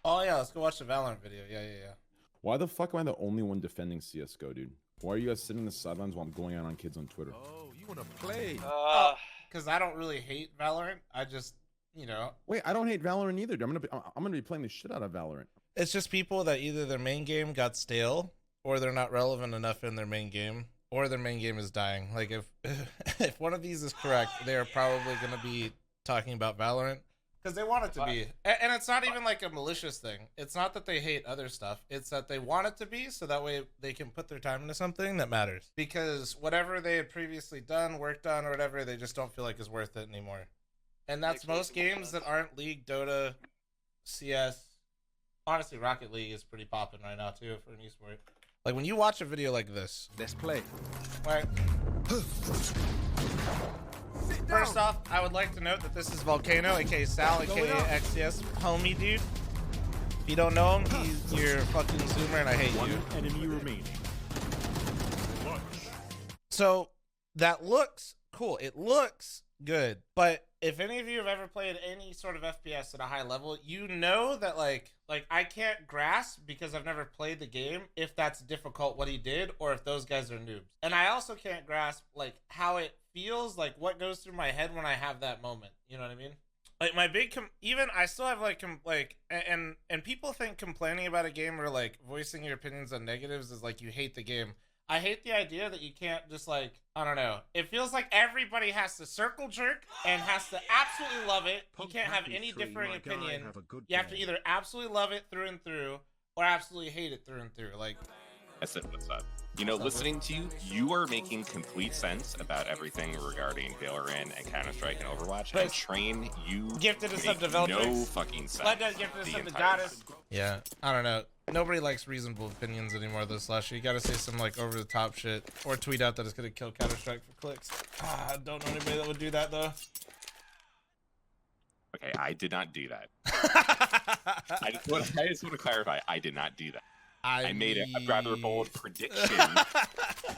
Oh yeah, let's go watch the Valorant video. Yeah. Why the fuck am I the only one defending CSGO, dude? Why are you guys sitting in the sidelines while I'm going out on kids on Twitter? Oh, you wanna play? Because I don't really hate Valorant. I just, you know. Wait, I don't hate Valorant either. I'm gonna be playing the shit out of Valorant. It's just people that either their main game got stale, or they're not relevant enough in their main game, or their main game is dying. Like if if one of these is correct, they are probably gonna be talking about Valorant. Because they want it to be. And it's not even like a malicious thing. It's not that they hate other stuff. It's that they want it to be so that way they can put their time into something that matters. Because whatever they had previously done, worked on, or whatever, they just don't feel like is worth it anymore. And that's most games that aren't League, Dota, CS. Honestly, Rocket League is pretty popping right now too for an esport. Like when you watch a video like this. Let's play. Right. First off, I would like to note that this is Volcano, aka Sal, aka XCS, homie dude. If you don't know him, he's your fucking zoomer and I hate you. Enemy remaining. So that looks cool. It looks good. But if any of you have ever played any sort of FPS at a high level, you know that like I can't grasp because I've never played the game if that's difficult what he did or if those guys are noobs. And I also can't grasp like how it feels, like what goes through my head when I have that moment. You know what I mean? Like my big even I still have like and people think complaining about a game or like voicing your opinions on negatives is like you hate the game. I hate the idea that you can't just like, I don't know. It feels like everybody has to circle jerk and has to absolutely love it. You can't have any differing opinion. You have to either absolutely love it through and through or absolutely hate it through and through. Like, I said, what's up? You know, listening to you, you are making complete sense about everything regarding Valorant and Counter-Strike and Overwatch. And Train, you gifted us some developers. No fucking sense. Let us gifted us some goddess. Yeah, I don't know. Nobody likes reasonable opinions anymore though, Slasher. You gotta say some like over the top shit or tweet out that it's gonna kill Counter-Strike for clicks. I don't know anybody that would do that though. Okay, I did not do that. I just want to clarify, I did not do that. I made a rather bold prediction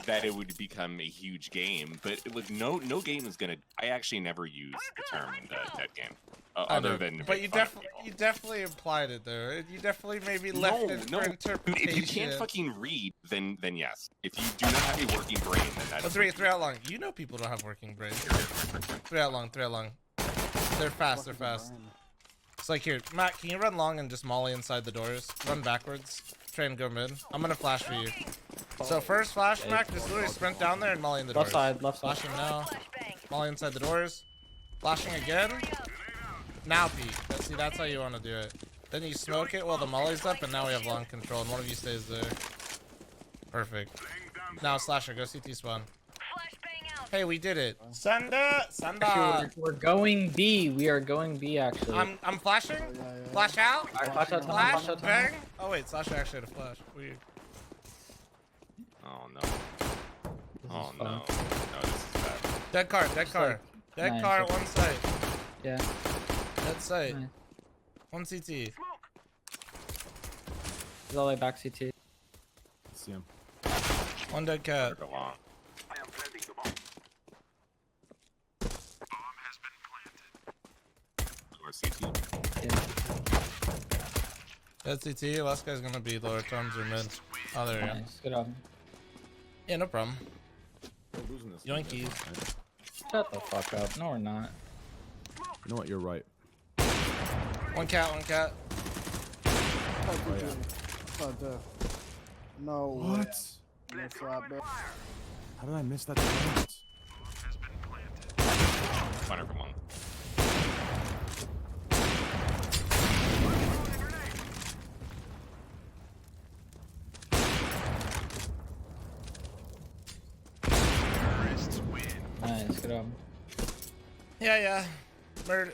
that it would become a huge game, but it was no game is gonna. I actually never used the term dead game, other than. But you definitely implied it there. You definitely maybe left it for interpretation. If you can't fucking read, then yes. If you do not have a working brain, then that's. Oh, three out long. You know people don't have working brains. 3 out long. They're fast. They're fast. It's like here, Matt. Can you run long and just molly inside the doors? Run backwards. Train go mid. I'm gonna flash for you. So first flash, Mac, just literally sprint down there and molly in the doors. Left side. Flashing now. Molly inside the doors. Flashing again. Now peek. See, that's how you want to do it. Then you smoke it while the molly's up, and now we have long control, and one of you stays there. Perfect. Now Slasher, go CT spawn. Hey, we did it. Sanda. Actually, we're going B. We are going B actually. I'm flashing. Flash out. Flash out. Flash. Bang. Oh wait, Slasher actually had a flash. Weird. Oh no. Oh no. No, this is bad. Dead car. Dead car. One site. Yeah. Dead site. Nice. One CT. He's all the way back CT. See him. One dead cat. Go on. Or CT. Yeah. Dead CT. Last guy's gonna be lower toms or mid. Oh, there you go. Nice. Good job. Yeah, no problem. We're losing this. Yoinkies. Shut the fuck up. No, we're not. You know what? You're right. One cat. Oh, yeah. No. What? How did I miss that chance? Finer from one. Nice. Good job. Yeah.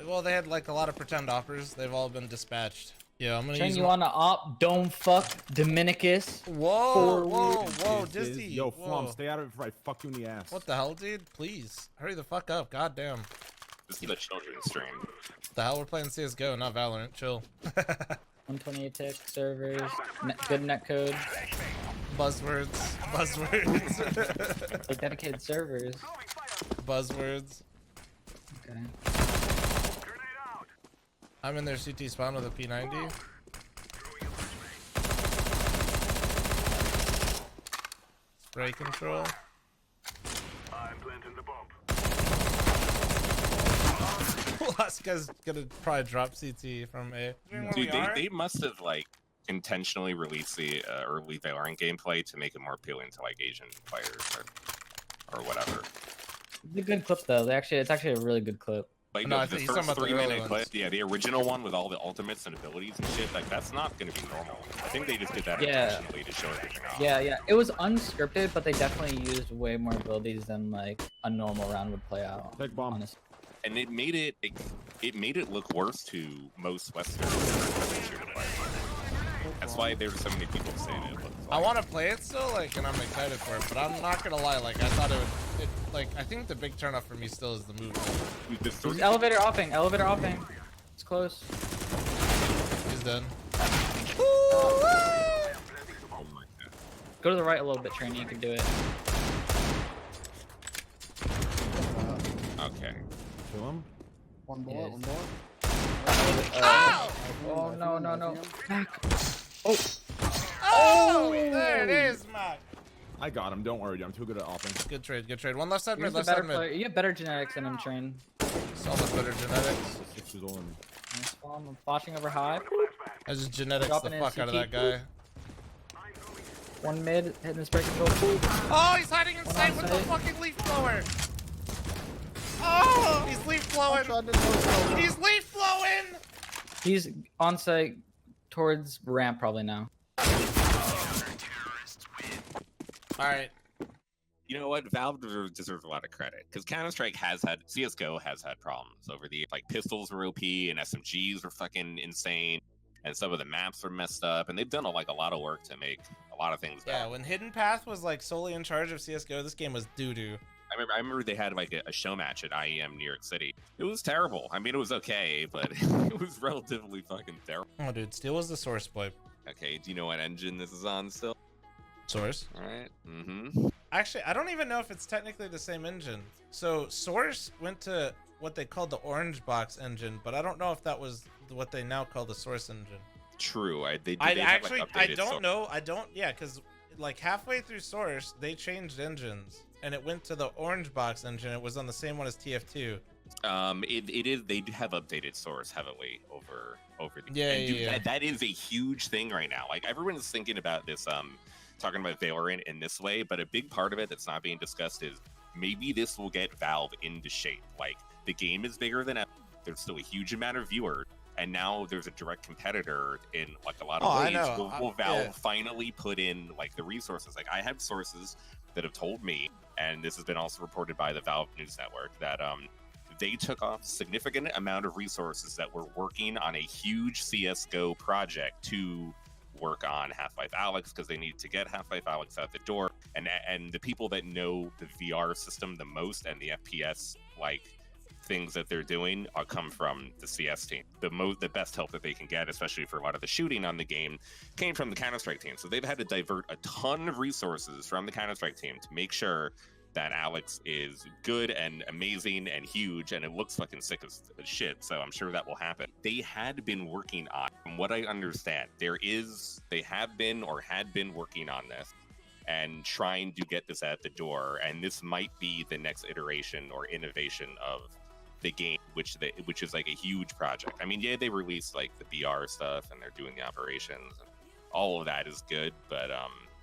Well, they had like a lot of pretend oppers. They've all been dispatched. Yeah, I'm gonna Train, use. you wanna op? Don't fuck Dominicus. Whoa, Disney. Yo, Flom, stay out of it before I fuck you in the ass. What the hell, dude? Please hurry the fuck up. God damn. This is the children's stream. The hell, we're playing CSGO, not Valorant. Chill. 128 tick servers. Good netcode. Buzzwords. Like dedicated servers. Buzzwords. Okay. I'm in their CT spawn with a P90. Spray control. I'm planting the bomb. Last guy's gonna probably drop CT from A. Dude, they must have like intentionally released the early Valorant gameplay to make it more appealing to like Asian players or whatever. It's a good clip though. It's actually a really good clip. Like No, I the think he's talking first about the early 3-minute ones. clip, yeah, the original one with all the ultimates and abilities and shit, like that's not gonna be normal. I think they just did that Yeah. intentionally to show everything off. Yeah. It was unscripted, but they definitely used way more abilities than like a normal round would play out. Big bomb. Honestly. And it made it look worse to most Western shooter players. That's why there's so many people saying it looks I like. want to play it still, like, and I'm excited for it, but I'm not gonna lie, like, I thought like, I think the big turnoff for me still is the movement. There's elevator offing. Elevator offing. It's close. He's done. Oh my god. Go to the right a little bit, Trainee. You can do it. Okay. Kill him. One more, Yes. one more. Oh no. Back. Oh. Oh, there it is, Mac. I got him. Don't worry, dude. I'm too good at offense. Good trade, good trade. One left side You're mid, just a left better side player. mid. You have better genetics than him, Train. Solid better genetics. 6 years old and Nice bomb. I'm flashing over high. I just genetics Dropping the in fuck out of CT. that guy. One mid, hitting the spray control. Oh, he's hiding in One sight on with the site. fucking leaf blower. Oh, he's leaf blowing. He's leaf blowing. He's on site towards ramp probably now. All right. You know what? Valve deserves a lot of credit because Counter-Strike CSGO has had problems over the like pistols were OP and SMGs were fucking insane and some of the maps were messed up and they've done a lot of work to make a lot of things Yeah, better. when Hidden Path was like solely in charge of CSGO, this game was doo-doo. I remember they had like a show match at IEM New York City. It was terrible. I mean, it was okay, but it was relatively fucking terrible. Oh, dude, Steel was the source boy. Okay, do you know what engine this is on still? Source? All right. Mm-hmm. Actually, I don't even know if it's technically the same engine. So Source went to what they called the Orange Box engine, but I don't know if that was what they now call the Source engine. True. I don't know. Yeah, because like halfway through Source, they changed engines and it went to the Orange Box engine. It was on the same one as TF2. It is. They do have updated Source heavily over the. Yeah, and dude, yeah. That is a huge thing right now. Like everyone is thinking about this. Talking about Valorant in this way, but a big part of it that's not being discussed is maybe this will get Valve into shape. Like the game is bigger than ever. There's still a huge amount of viewers, and now there's a direct competitor in like a lot of ways. I know. Will Valve finally put in like the resources? Like I have sources that have told me, and this has been also reported by the Valve News Network that they took off significant amount of resources that were working on a huge CSGO project to work on Half-Life Alyx because they need to get Half-Life Alyx out the door, and the people that know the VR system the most and the FPS like things that they're doing come from the CS team. The best help that they can get, especially for a lot of the shooting on the game, came from the Counter-Strike team. So they've had to divert a ton of resources from the Counter-Strike team to make sure that Alyx is good and amazing and huge, and it looks fucking sick as shit. So I'm sure that will happen. They had been working on, from what I understand, they have been or had been working on this and trying to get this at the door. And this might be the next iteration or innovation of the game, which is like a huge project. I mean, yeah, they released like the BR stuff and they're doing the operations, and all of that is good, but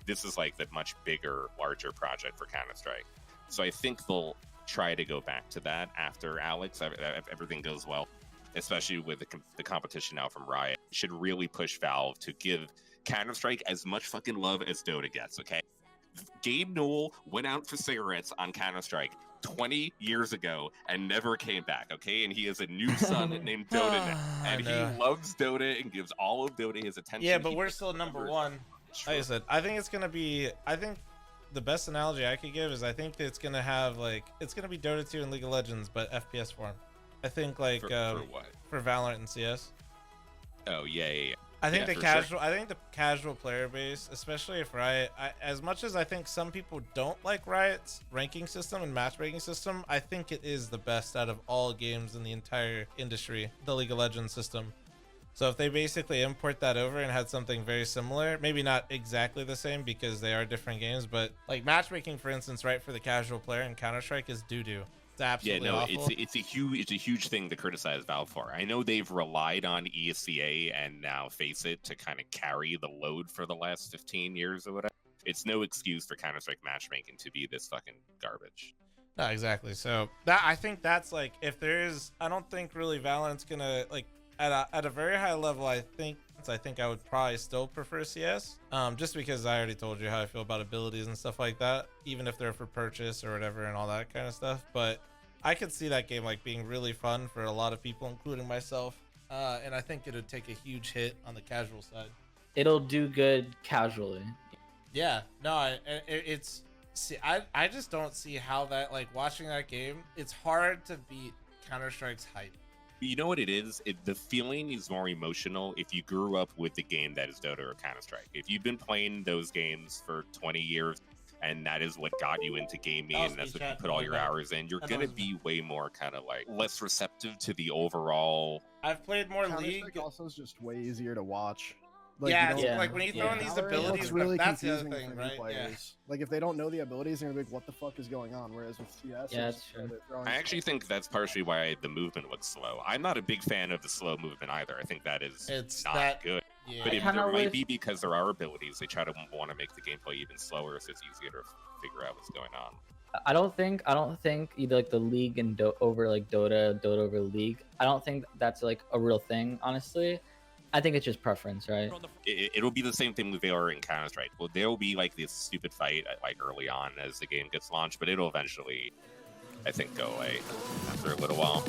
this is like the much bigger, larger project for Counter-Strike. So I think they'll try to go back to that after Alyx, if everything goes well, especially with the competition now from Riot. It should really push Valve to give Counter-Strike as much fucking love as Dota gets, okay? Gabe Newell went out for cigarettes on Counter-Strike 20 years ago and never came back, okay? And he has a new son named Dota now. And he loves Dota and gives all of Dota his attention. Yeah, but we're still number one. Like I said, I think the best analogy I could give is I think it's gonna have like it's gonna be Dota 2 and League of Legends, but FPS form. I think like for what? For Valorant and CS. Oh yeah. I think Yeah, the for sure. casual, I think the casual player base, especially if Riot, as much as I think some people don't like Riot's ranking system and matchmaking system, I think it is the best out of all games in the entire industry, the League of Legends system. So if they basically import that over and had something very similar, maybe not exactly the same because they are different games, but like matchmaking, for instance, right, for the casual player in Counter-Strike is doo-doo. It's absolutely awful. It's a huge thing to criticize Valve for. I know they've relied on ESCA and now Face It to kind of carry the load for the last 15 years or whatever. It's no excuse for Counter-Strike matchmaking to be this fucking garbage. No, exactly. So that, I think that's like, if there is, I don't think really Valorant's gonna like at a very high level. I think I would probably still prefer CS, just because I already told you how I feel about abilities and stuff like that, even if they're for purchase or whatever and all that kind of stuff. But I could see that game like being really fun for a lot of people, including myself. And I think it would take a huge hit on the casual side. It'll do good casually. Yeah, no, it's see, I just don't see how that, like, watching that game, it's hard to beat Counter-Strike's hype. You know what it is? The feeling is more emotional if you grew up with the game that is Dota or Counter-Strike. If you've been playing those games for 20 years and that is what got you into gaming and that's what you put all your hours in, you're going to be way more kind of like less receptive to the overall. I've played more Counter-Strike League. also is just way easier to watch. Like, Yeah, you don't- like when you throw in these Valorant abilities, looks really that's the other confusing thing, for new right? players. Like if they don't know the abilities, they're gonna be like, "What the fuck is going on?" Whereas with CS, Yeah, it's that's just true. they're throwing I actually think that's partially why the movement looks slow. I'm not a big fan of the slow movement either. I think that is It's not that- good. Yeah. But I it, kinda there might wish- be because there are abilities. They try to want to make the gameplay even slower, so it's easier to figure out what's going on. I don't think either like the League and over like Dota over League. I don't think that's like a real thing, honestly. I think it's just preference, right? It'll be the same thing with Valorant and Counter-Strike. Well, there'll be like this stupid fight like early on as the game gets launched, but it'll eventually, I think, go away after a little while.